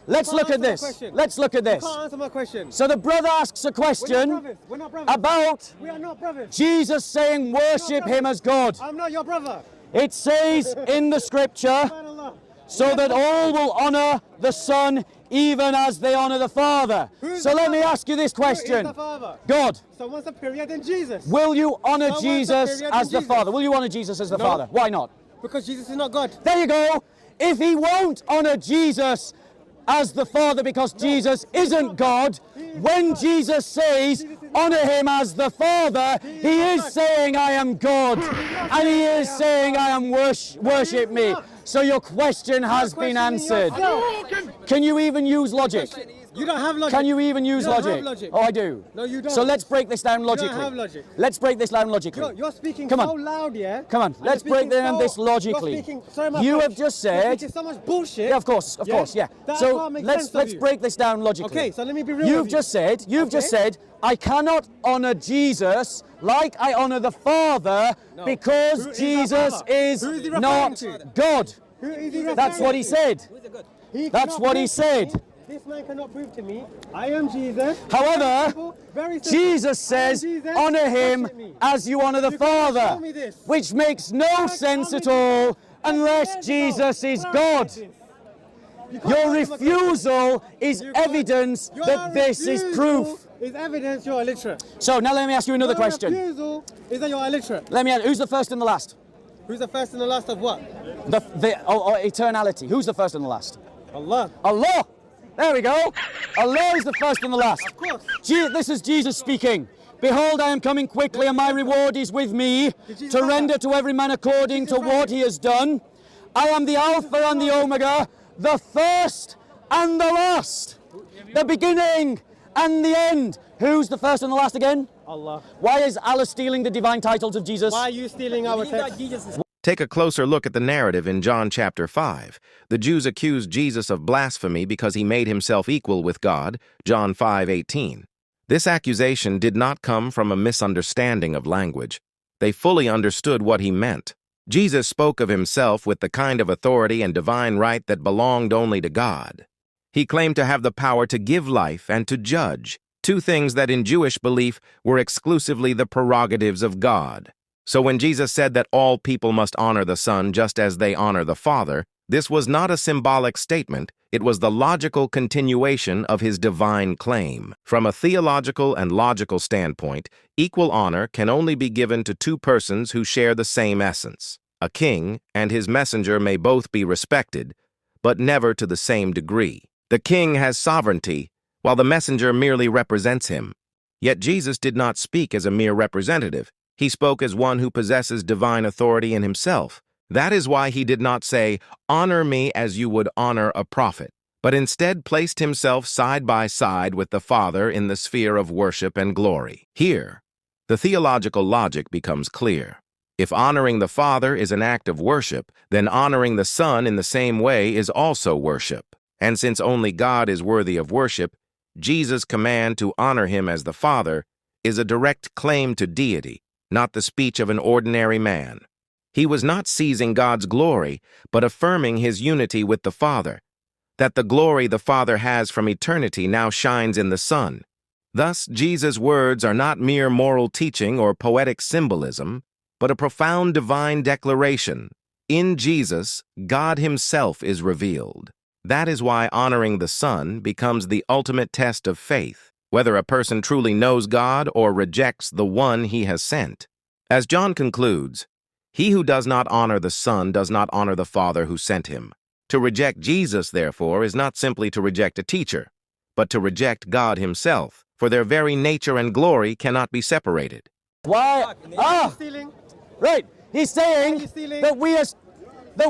Let's look at this. Let's look at this. You can't answer my question. So the brother asks a question We're not brothers. about We are not brothers. Jesus saying worship him as God. I'm not your brother. It says in the scripture, Subhanallah. so that all will honor the Son even as they honor the Father. So let me ask you this Who is question. the Father? God, Someone's superior than Jesus. will you honor Someone's Jesus superior as than the Jesus. Father? Will you honor Jesus as the No. Father? Why not? Because Jesus is not God. There you go. If he won't honor Jesus as the Father because Jesus isn't God, when Jesus says honor him as the Father, he is saying I am God, and he is saying I am worship me. So your question has been answered. Can you even use logic? You don't have logic. Can you even use You don't have logic? logic. Oh, I do. No, you don't. So let's break this down logically. have logic. Let's break this down logically. You're speaking Come on. so loud, yeah? Come on, And let's you're break speaking down this logically. You're speaking, sorry, my You French. have just You're said... speaking so much bullshit. Yeah, of course, yeah. That So can't make sense of let's you. break this down logically. Okay, so let me be real You've with you. just said, I cannot honor Jesus like I honor the Father because Who is Jesus the Father? is Who is he referring not to? God. Who is he referring That's what to? he said. He That's cannot what he prove to said. me- This man cannot prove to me, I am Jesus. However, Very simple. Jesus I am says, Jesus, honor him worship me. as you honor the You cannot Father, show me this. which makes no can't sense show at me all this. unless Years Jesus ago, is Quran God. said this. You can't Your answer my question. refusal is You can't- evidence Your that this is refusal proof. Is evidence you're illiterate. So now let me ask you another Your question. refusal is that you're illiterate. Let me ask, who's the first and the last? Who's the first and the last of what? The eternality. Who's the first and the last? Allah. Allah. There we go. Allah is the first and the last. Of course. This is Jesus speaking. Behold, I am coming quickly, and my reward is with me Jesus to say render that? to every man according to Jesus say what that? he has done. I am the Alpha and the Omega, the first and the last, the beginning and the end. Who's the first and the last again? Allah. Why is Allah stealing the divine titles of Jesus? Why are you stealing our text? Take a closer look at the narrative in John chapter 5. The Jews accused Jesus of blasphemy because he made himself equal with God, John 5:18. This accusation did not come from a misunderstanding of language. They fully understood what he meant. Jesus spoke of himself with the kind of authority and divine right that belonged only to God. He claimed to have the power to give life and to judge, two things that in Jewish belief were exclusively the prerogatives of God. So when Jesus said that all people must honor the Son just as they honor the Father, this was not a symbolic statement, it was the logical continuation of his divine claim. From a theological and logical standpoint, equal honor can only be given to two persons who share the same essence. A king and his messenger may both be respected, but never to the same degree. The king has sovereignty, while the messenger merely represents him. Yet Jesus did not speak as a mere representative. He spoke as one who possesses divine authority in himself. That is why he did not say, "Honor me as you would honor a prophet," but instead placed himself side by side with the Father in the sphere of worship and glory. Here, the theological logic becomes clear. If honoring the Father is an act of worship, then honoring the Son in the same way is also worship. And since only God is worthy of worship, Jesus' command to honor him as the Father is a direct claim to deity, not the speech of an ordinary man. He was not seizing God's glory, but affirming his unity with the Father, that the glory the Father has from eternity now shines in the Son. Thus, Jesus' words are not mere moral teaching or poetic symbolism, but a profound divine declaration. In Jesus, God himself is revealed. That is why honoring the Son becomes the ultimate test of faith, whether a person truly knows God or rejects the one he has sent. As John concludes, he who does not honor the Son does not honor the Father who sent him. To reject Jesus, therefore, is not simply to reject a teacher, but to reject God himself, for their very nature and glory cannot be separated. Why? Stealing. Right. He's saying you stealing? that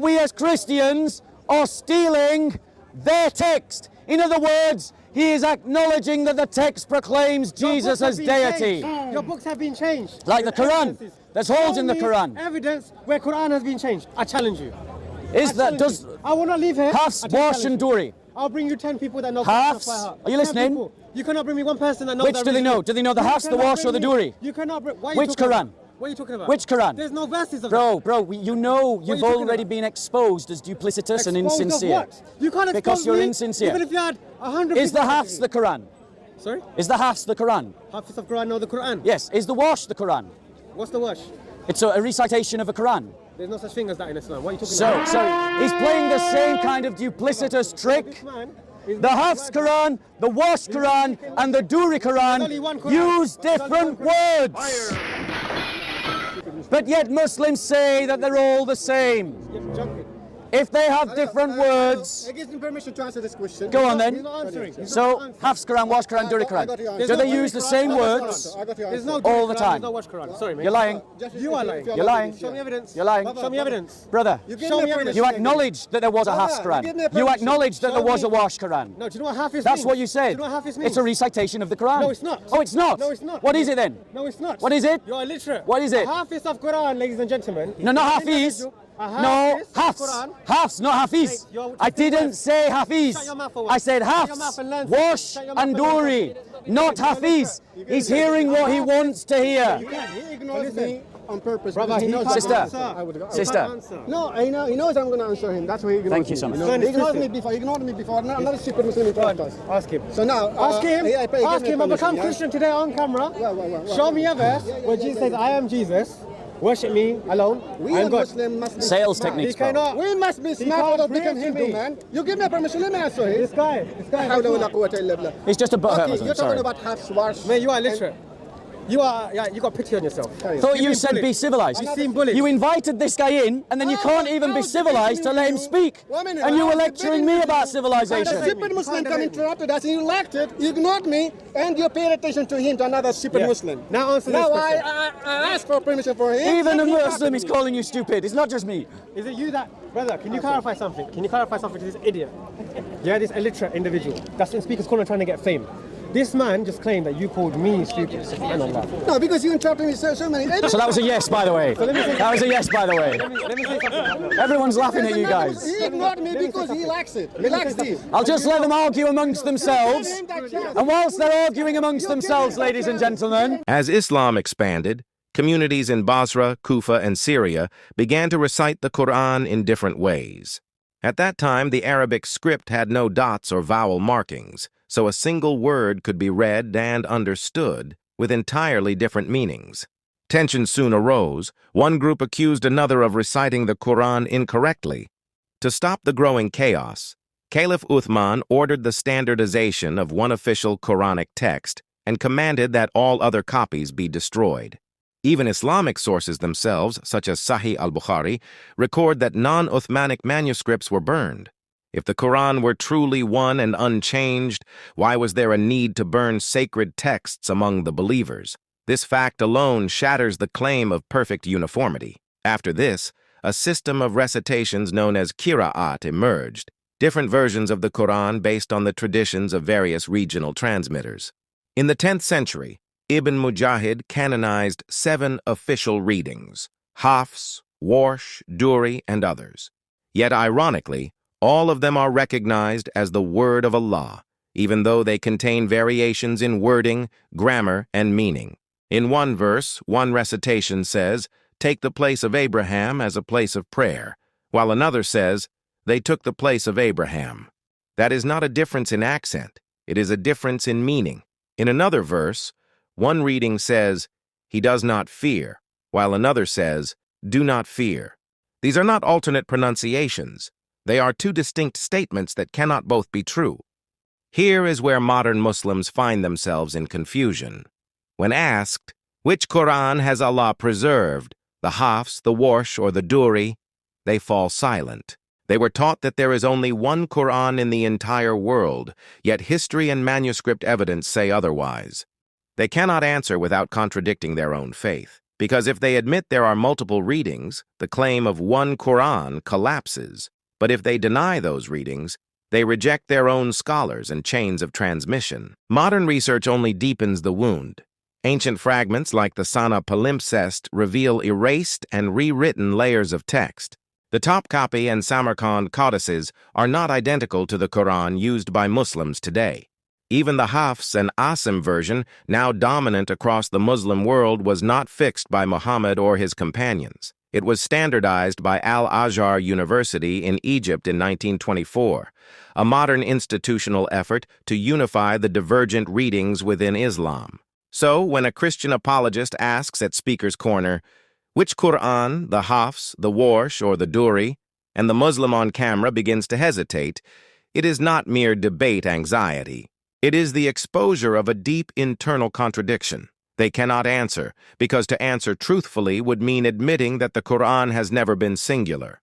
we as Christians are stealing their text. In other words, he is acknowledging that the text proclaims Jesus as deity. Your books have been changed. Like the Your Quran. evidences. There's holes Show in the me Quran. Evidence where Quran has been changed. I challenge you. I will not leave here. Hafs, I just Warsh challenge and you. Duri? I'll bring you 10 people that know Hafs? Quran by heart. Are you 10 listening? people. You cannot bring me one person that knows Which that do they know? original. Do they know the You Hafs, the cannot Warsh, or bring the me- Duri? You cannot bring... Why are you Which talking Quran? about- What are you talking about? Which Quran? There's no verses of Bro, that. you know you've you talking already about? been exposed as duplicitous and Exposed of insincere. what? You can't expose Because you're me, insincere. Even if you had 100 Is the people- Hafs the Quran? Sorry? Is the Hafs the Quran? Hafiz of Quran or the Quran? Yes. Is the Wash the Quran? What's the wash? It's a recitation of a Quran. There's no such thing as that in Islam. What are you talking So about? he's playing the same kind of duplicitous trick. This man is The Hafs Quran, the Wash Quran, and the Duri There's only one Quran Quran. use There's only different one Quran. words. But yet Muslims say that they're all the same. You're jumping. If they have different words, It gives me permission to answer this question. go on He's then. not answering. He's not So answering. Hafs Quran, Wash Quran, Duri I got your Quran. answer. Do they There's use no the Quran, same I got your words? I got your There's answer. no All Duri the Quran, time. There's no wash Quran. Sorry, mate. You're lying. You are lying. You're lying. Show me evidence. You're lying. Show me evidence. Brother, You give Show me me a evidence. you acknowledged that there was a Hafs Brother, you give me a Quran. You permission. acknowledged that there Show was a me. Wash Quran. No, do you know what Hafiz That's means? what you Do said. you know what Hafiz means? It's a recitation of the Quran. No, it's not. Oh, it's not? No, it's not. What is it then? No, it's not. What is it? You're illiterate. What is it? A Hafiz of Quran, ladies and gentlemen. No, not is an Hafiz. individual- a No, Hafiz of Hafs. Quran. Hafs, not Hafiz. Mate, you're I twisting didn't words. say Hafiz. Shut your mouth for I once. said Shut your Hafs, mouth and learn. Wash, Shut your mouth and and learn. Duri. Not Hafiz. He's hearing what he wants to hear. He ignores me on purpose. Brother, because he knows can't Sister. I'm gonna answer. I would go. Sister. Can't answer. No, he knows I'm going to answer him. That's why he ignores Thank you me, so much. know? Son, He it's ignored twisted. me before. He ignored me before. I'm not a stupid Muslim in practice. Ask him. So now, Ask him. yeah, he Ask gives me him. I become permission, yeah? Christian today on camera. Well. Show me a verse where Jesus says, "I am Jesus. Worship me alone. We I am are God." Muslim must be Sales smart. techniques, He cannot. We must be He smart can't or become prove to Hindu, me. man. You give me permission, let me answer him. This guy. حول ولا قوة إلا بالله. He's just a butthurt Okay, Muslim, you're sorry. talking about Hafs, Wash. Man, you are illiterate. You are. Yeah, you got pity on yourself. Thought you said be civilized. You seem bullied. You invited this guy in, and then you can't even be civilized to let him speak. And you were lecturing me about The civilization. stupid Muslim come interrupted us, and you liked it, you ignored me, and you paid attention to him, to another stupid Yeah. Muslim. Now answer this Now question. I asked for permission for him. Even a Muslim is calling you stupid. It's not just me. Is it you that, brother? Can you clarify something? Can you clarify something to this idiot? Yeah, this illiterate individual. That's in Speaker's Corner trying to get fame. This man just claimed that you called me stupid. Subhanallah. No, because you interrupted me so many. So that was a yes, by the way. That was a yes, by the way. Let me say something. Everyone's laughing at you guys. He ignored me because he likes it. He likes this. I'll just let them argue amongst themselves. And whilst they're arguing amongst themselves, ladies and gentlemen, As Islam expanded, communities in Basra, Kufa, and Syria began to recite the Quran in different ways. At that time, the Arabic script had no dots or vowel markings, so a single word could be read and understood with entirely different meanings. Tension soon arose. One group accused another of reciting the Quran incorrectly. To stop the growing chaos, Caliph Uthman ordered the standardization of one official Quranic text and commanded that all other copies be destroyed. Even Islamic sources themselves, such as Sahih al-Bukhari, record that non-Uthmanic manuscripts were burned. If the Quran were truly one and unchanged, why was there a need to burn sacred texts among the believers? This fact alone shatters the claim of perfect uniformity. After this, a system of recitations known as qira'at emerged, different versions of the Quran based on the traditions of various regional transmitters. In the 10th century, Ibn Mujahid canonized 7 official readings, Hafs, Warsh, Duri, and others. Yet ironically, all of them are recognized as the Word of Allah, even though they contain variations in wording, grammar, and meaning. In one verse, one recitation says, "Take the place of Abraham as a place of prayer," while another says, "They took the place of Abraham." That is not a difference in accent, it is a difference in meaning. In another verse, one reading says, "He does not fear," while another says, "Do not fear." These are not alternate pronunciations. They are two distinct statements that cannot both be true. Here is where modern Muslims find themselves in confusion. When asked, which Quran has Allah preserved, the Hafs, the Warsh, or the Duri, they fall silent. They were taught that there is only one Quran in the entire world, yet history and manuscript evidence say otherwise. They cannot answer without contradicting their own faith, because if they admit there are multiple readings, the claim of one Quran collapses. But if they deny those readings, they reject their own scholars and chains of transmission. Modern research only deepens the wound. Ancient fragments like the Sana palimpsest reveal erased and rewritten layers of text. The Topkapi and Samarkand codices are not identical to the Quran used by Muslims today. Even the Hafs and Asim version, now dominant across the Muslim world, was not fixed by Muhammad or his companions. It was standardized by Al-Azhar University in Egypt in 1924, a modern institutional effort to unify the divergent readings within Islam. So, when a Christian apologist asks at Speaker's Corner, which Quran, the Hafs, the Warsh, or the Duri, and the Muslim on camera begins to hesitate, it is not mere debate anxiety. It is the exposure of a deep internal contradiction. They cannot answer, because to answer truthfully would mean admitting that the Quran has never been singular.